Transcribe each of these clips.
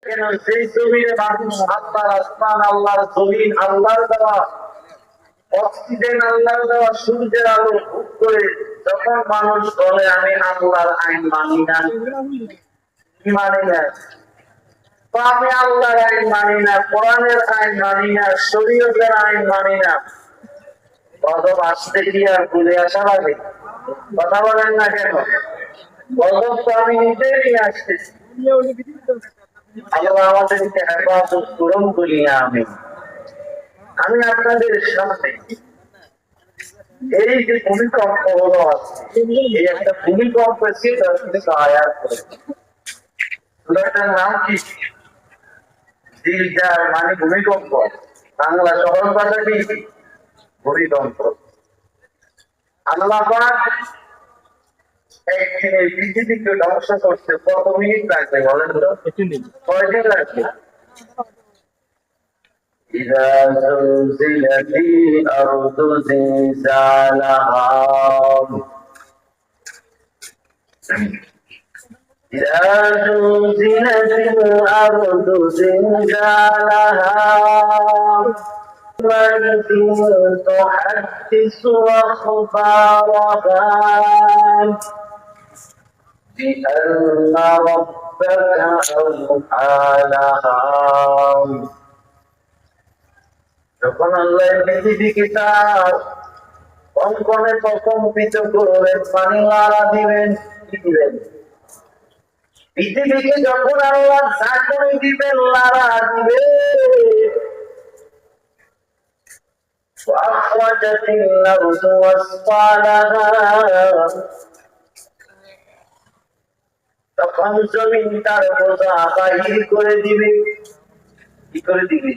কেন সেই জমিনে মানুষ আল্লাহর আসমান, আল্লাহর জমিন, আল্লাহর দেওয়া অক্সিজেন, আল্লাহর দেওয়া সূর্যের আলো ভোগ করে যখন মানুষ বলে আমি আল্লাহর আইন মানি না, কি মানি না, আমি আল্লাহর আইন মানি না, কোরআনের আইন মানি না, শরীয়তের আইন মানি না, গজব আসতে কি আর ভুলে আসা লাগে? কথা বলেন না কেন? গজব তো আমি নিজেই নিয়ে আসতেছি। আল্লাহ আমাদেরকে হেফাজত করুন বলিয়া আমি আপনাদের সামনে এই যে ভূমিকম্প হলো এই একটা ভূমিকম্প ছিল আয়াত করে নাম কি? জিলজার মানে ভূমিকম্প, বাংলা সহজ ভাষা কি? ভূমিকম্প। আল্লাহ পাক একদিন এই পৃথিবীকে ধ্বংস করতে কত মিনিট লাগবে বলেন তো? কয়দিন লাগবে? إذا زلزلت الأرض زلزالها إذا زلزلت الأرض زلزالها وإذ تحدث أخبارها بأن ربك أوحى لها যখন আল্লাহ পৃথিবীকে তার কনকনে প্রকম্পিত করবেন, পানি লাড়া দিবেন, কি দিবেন? পৃথিবীকে যখন আল্লাহ ঝাঁকুনি দিবেন, লাড়া দিবেন, তখন জমিন তার বোঝা বাহির করে দিবে। কি করে দিবে?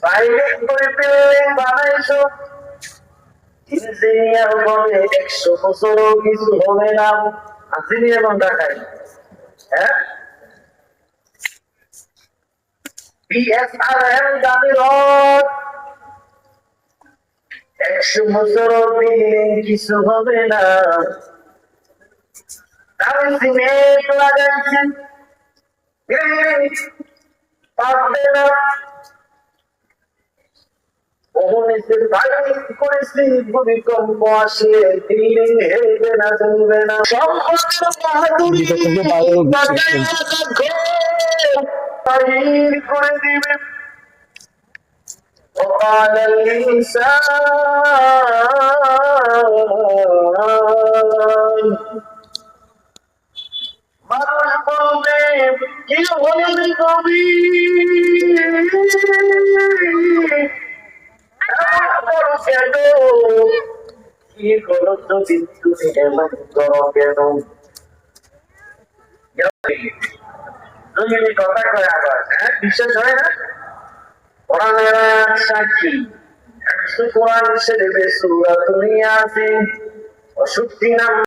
প্রাইভেট করে বিল্ডিং বানাইছো, ইঞ্জিনিয়ার বলে 100 বছরও কিছু হবে না। আসেনি এমন ঢাকায়? হ্যাঁ, বিএসআরএম দাবি রড 100 বছরও বিল্ডিং কিছু হবে না। আমি সিমেন্ট লাগাইছি, পারবে না। ভূমিকম্প আসে, বিল্ডিং হেলবে না, চলবে না, করে দিবে। وقال الإنسان মানুষ বলবে কি হলে কবি কি করো তো কিন্তু এমন করো কেন? কথা কয় আবার, হ্যাঁ, বিশ্বাস হয় না? কোরআনের সাক্ষী 100 কোরআন শরীফে সূরাতুল ইয়াসিন 65 নম্বর